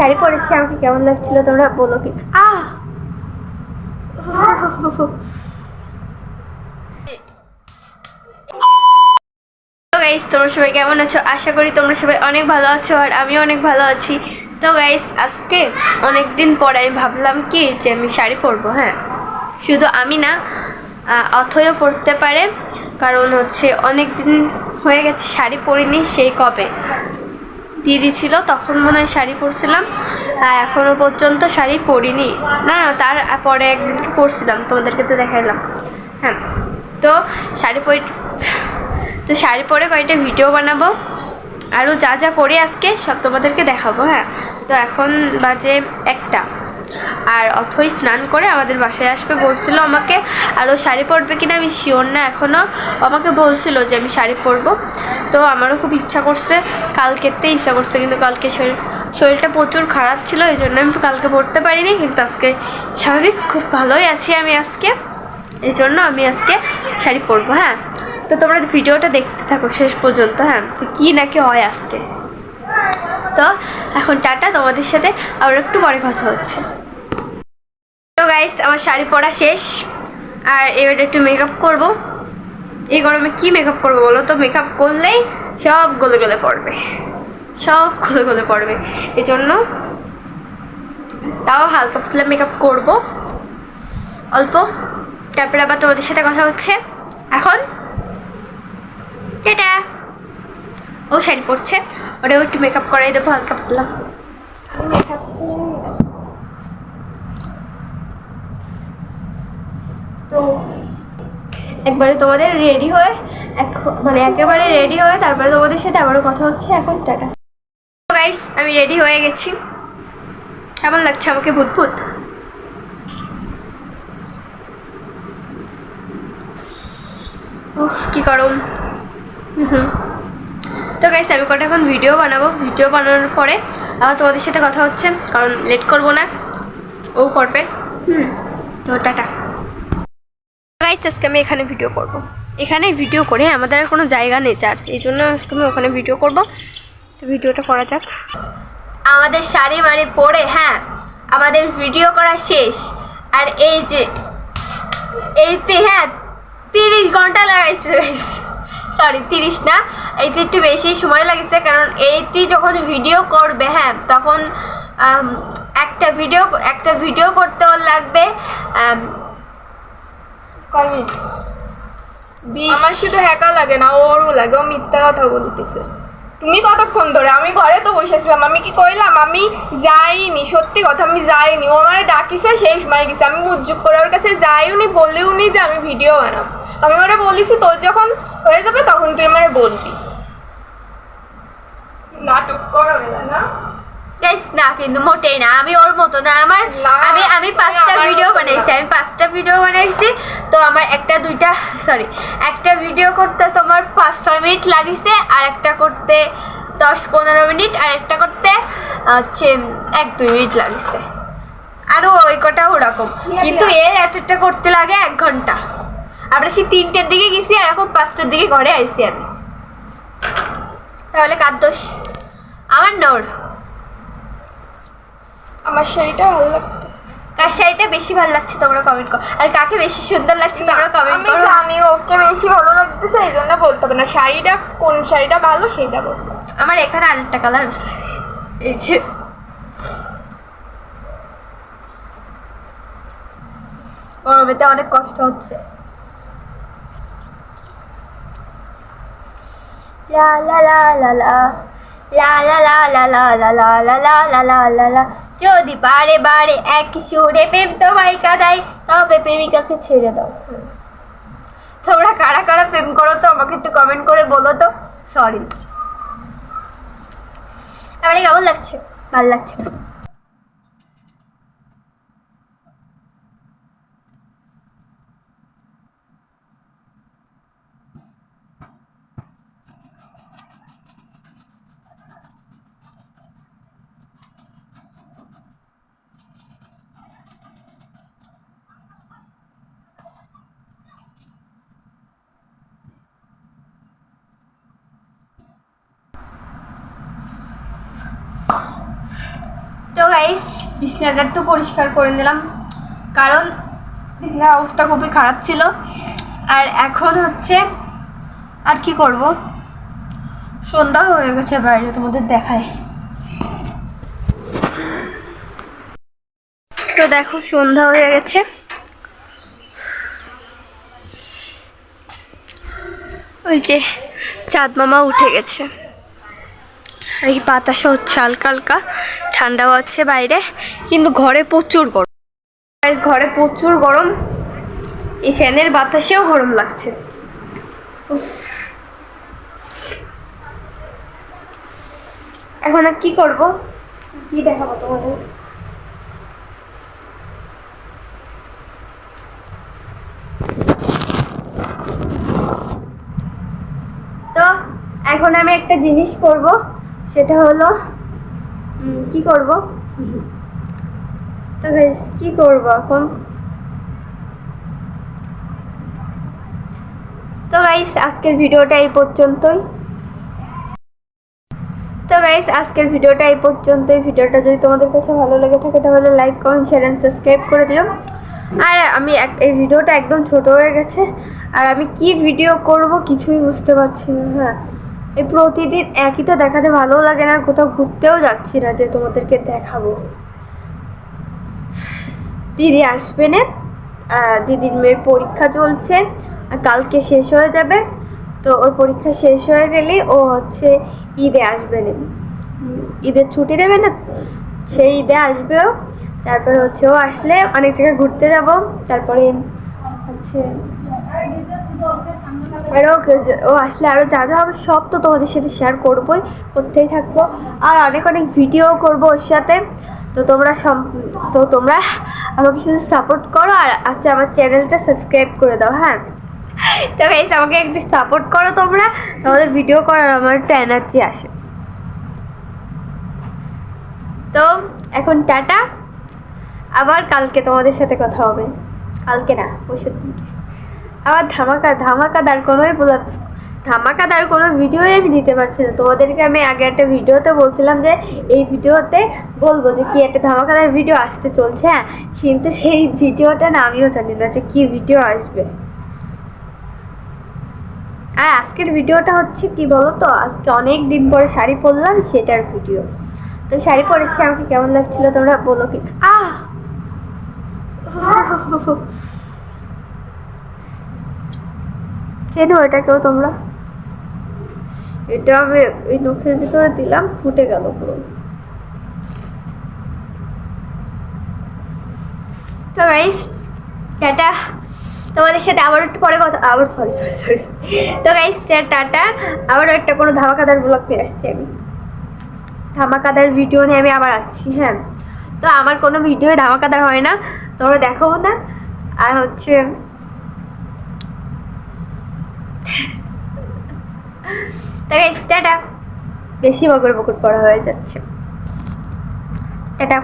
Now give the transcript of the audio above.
শাড়ি পরেছি, আমাকে কেমন লাগছিল তোমরা বলো কি। তো গাইস, তোমরা সবাই কেমন আছো? আশা করি তোমরা সবাই অনেক ভালো আছো, আর আমিও অনেক ভালো আছি। তো গাইস, আজকে অনেক দিন পরে আমি ভাবলাম কি যে আমি শাড়ি পরবো। হ্যাঁ, শুধু আমি না, অথয়ও পরতে পারে, কারণ হচ্ছে অনেক দিন হয়ে গেছে শাড়ি পরিনি। সেই কবে দিদি ছিল তখন মনে হয় শাড়ি পরছিলাম, আর এখনো পর্যন্ত শাড়ি পরিনি। না, তার পরে একদিন পরছিলাম, তোমাদেরকে তো দেখাইলাম। হ্যাঁ, তো শাড়ি পরে কয়েকটা ভিডিও বানাবো, আরও যা যা করি আজকে সব তোমাদেরকে দেখাবো। হ্যাঁ, তো এখন বাজে 1টা, আর অথই স্নান করে আমাদের বাসায় আসবে বলছিল আমাকে। আরও শাড়ি পরবে কিনা আমি শিওর না এখনও, আমাকে বলছিল যে আমি শাড়ি পরবো। তো আমারও খুব ইচ্ছা করছে, কালকেতে ইচ্ছা করছে, কিন্তু কালকে শরীরটা প্রচুর খারাপ ছিল, এই জন্য আমি কালকে পরতে পারিনি। কিন্তু আজকে স্বাভাবিক খুব ভালোই আছি আমি আজকে, এই জন্য আমি আজকে শাড়ি পরবো। হ্যাঁ, তো তোমরা ভিডিওটা দেখতে থাকো শেষ পর্যন্ত। হ্যাঁ, তো কী নাকি হয় আজকে। তো এখন টাটা, তোমাদের সাথে আবার একটু পরে কথা হচ্ছে। তো গাইস, আমার শাড়ি পরা শেষ, আর এবার একটু মেকআপ করব। এই গরমে কি মেকআপ করবো বলো তো? মেকআপ করলেই সব গলে গলে পড়বে, সব গলে গলে পড়বে, এই জন্য তাও হালকা পাতলা মেকআপ করব অল্প। তারপরে আবার তোমাদের সাথে কথা হচ্ছে এখন। টাটা। ও শাড়ি পরছে, ওটাও একটু মেকআপ করাই দেবো হালকা পাতলা। তো একবারে তোমাদের রেডি হয়ে মানে একেবারে রেডি হয়ে তারপরে তোমাদের সাথে আবারও কথা হচ্ছে এখন। টাটা। তো গাইস, আমি রেডি হয়ে গেছি। কেমন লাগছে আমাকে? ভূত ভূত। উফ, কি গরম। তো গাইস, আমি কটা এখন ভিডিও বানাবো, ভিডিও বানানোর পরে আবার তোমাদের সাথে কথা হচ্ছে, কারণ লেট করবো না, ও করবে। তো টাটা গাইস, আজকে আমি এখানে ভিডিও করব, এখানে ভিডিও করে আমাদের আর কোনো জায়গা নেই চার, এই জন্য আজকে আমি ওখানে ভিডিও করব। তো ভিডিওটা করা যাক। আমাদের শাড়ি মাড়ি পরে, হ্যাঁ, আমাদের ভিডিও করা শেষ। আর এই যে এইতে, হ্যাঁ, 30 ঘন্টা লাগাইছে গাইস, সরি 30 না, এইতে একটু বেশি সময় লাগছে, কারণ এইটি যখন ভিডিও করবে, হ্যাঁ, তখন একটা ভিডিও করতে ওর লাগবে কয় মিনিট? আমার শুধু একা লাগে না, ওরও লাগে, ও মিথ্যা কথা বলতেছে। তুমি কতক্ষণ ধরে? আমি ঘরে তো বসেছিলাম, আমি কি কইলাম আমি যাইনি? সত্যি কথা, আমি যাইনি। ও আমার ডাকিছে, সেই সময় গেছে। আমি উজ্জুক করে ওর কাছে যাইওনি, বলেওনি যে আমি ভিডিও বানাবো। আমি ওরা বলিছি তোর যখন হয়ে যাবে তখন তুই আমার বলবি। নাটক করা না গাইস, না, কিন্তু মোটেই না, আমি ওর মতো না। আমি 5টা ভিডিও বানাইছি, তো আমার একটা ভিডিও করতে তোমার 5-6 মিনিট লাগিছে, আর একটা করতে 10-15 মিনিট, আর একটা করতে হচ্ছে 1-2 মিনিট লাগিছে, আরও ওই কটা ওরকম। কিন্তু একটা করতে লাগে 1 ঘন্টা। আমরা সেই 3টের দিকে গেছি, আর এখন 5টার দিকে ঘরে আইছি আমি। তাহলে কার দোষ? আমার নোর। আমার শাড়িটা ভালো লাগতেছে। কার শাড়িটা বেশি ভালো লাগছে তোমরা কমেন্ট করো, আর কাকে বেশি সুন্দর লাগছে তোমরা কমেন্ট করো। আমি ওকে বেশি ভালো লাগতেছে, এই জন্য বলতে হবে না। শাড়িটা কোন শাড়িটা ভালো সেটা বলতে। আমার এখানে আরেকটা কালার আছে, এই যে গরমেতে অনেক কষ্ট হচ্ছে। লা লা লা লা লা লা লা লা লা লা লা লা লা লা লা লা লা। যদি বারে বারে এক সুরে প্রেম তোমায় কাঁদাই, তবে প্রেমিকাকে ছেড়ে দাও। তোমরা কারা কারা প্রেম করো তো আমাকে একটু কমেন্ট করে বলো তো। সরি, আমার কেমন লাগছে? ভালো লাগছে। তো তো গাইস বিছানাটা একটু পরিষ্কার করে নিলাম, কারণ বিছানার অবস্থা খুবই খারাপ ছিল। আর এখন হচ্ছে আর কি করব, সন্ধ্যা হয়ে গেছে, বাইরে তোমাদের দেখায়। তো দেখো সন্ধ্যা হয়ে গেছে, ওই যে চাঁদ মামা উঠে গেছে। আর এই বাতাসও হচ্ছে হালকা হালকা, ঠান্ডাও আছে বাইরে, কিন্তু ঘরে প্রচুর গরম। ঘরে প্রচুর গরম, এই ফ্যানের বাতাসেও গরম লাগছে। উফ। এখন আর কি করব, কি দেখাবো তোমাদের? তো এখন আমি একটা জিনিস করব, সেটা হলো কি করব, তো গাইস কি করব এখন? তো গাইস আজকের ভিডিওটা এই পর্যন্তই। ভিডিওটা যদি তোমাদের কাছে ভালো লেগে থাকে তাহলে like, comment, share and subscribe করে দিও। আর আমি এই ভিডিওটা একদম ছোট হয়ে গেছে, আর আমি কি ভিডিও করব কিছুই বুঝতে পারছি না। হ্যাঁ, এই প্রতিদিন একই তো দেখাতে ভালো লাগে না, আর কোথাও ঘুরতেও যাচ্ছি না যে তোমাদেরকে দেখাবো। দিদি আসবে না, দিদির মেয়ের পরীক্ষা চলছে, কালকে শেষ হয়ে যাবে। তো ওর পরীক্ষা শেষ হয়ে গেলে ও হচ্ছে ঈদে আসবে না, ঈদের ছুটি দেবে না, সেই ঈদে আসবেও। তারপরে হচ্ছে ও আসলে অনেক জায়গায় ঘুরতে যাব। তারপরে হচ্ছে আরও ও আসলে আরও যা যা হবে সব তো তোমাদের সাথে শেয়ার করবোই, করতেই থাকবো। আর অনেক অনেক ভিডিও করবো ওর সাথে। তো তোমরা আমাকে শুধু সাপোর্ট করো, আর আজকে আমার চ্যানেলটা সাবস্ক্রাইব করে দাও। হ্যাঁ, তো গাইস আমাকে একটু সাপোর্ট করো তোমরা, তোমাদের ভিডিও করার আমার একটু এনার্জি আসে। তো এখন টাটা, আবার কালকে তোমাদের সাথে কথা হবে। কালকে না, পরশু দিনকে আবার ধামাকাদার কোনো ভিডিওই আমি দিতে পারছি না তোমাদেরকে। আমি আগে একটা ভিডিওতে বলছিলাম যে এই ভিডিওতে বলবো যে কি একটা ধামাকাদার ভিডিও আসতে চলছে। হ্যাঁ, কিন্তু সেই ভিডিওটা না আমিও জানি না যে কি ভিডিও আসবে। আর আজকের ভিডিওটা হচ্ছে কি বলো তো, আজকে অনেক দিন পরে শাড়ি পরলাম সেটার ভিডিও। তো শাড়ি পরেছি, আমাকে কেমন লাগছিল তোমরা বলো কি? চেনো এটাকেও তোমরা? এটা আমি এই নখের ভিতরে দিলাম, ফুটে গেল পুরো। তো গাইস টাটা, তোমাদের সাথে আবার একটু পরে কথা, আবার সরি। তো গাইস টাটা, আবারও একটা কোনো ধামাকাদার ব্লগ নিয়ে আসছি আমি, ধামাকাদার ভিডিও নিয়ে আমি আবার আসছি। হ্যাঁ, তো আমার কোনো ভিডিও ধামাকাদার হয় না, তোমরা দেখাবো না। আর হচ্ছে তাই টাটা, বেশি বকর বকর পড়া হয়ে যাচ্ছে। টাটা।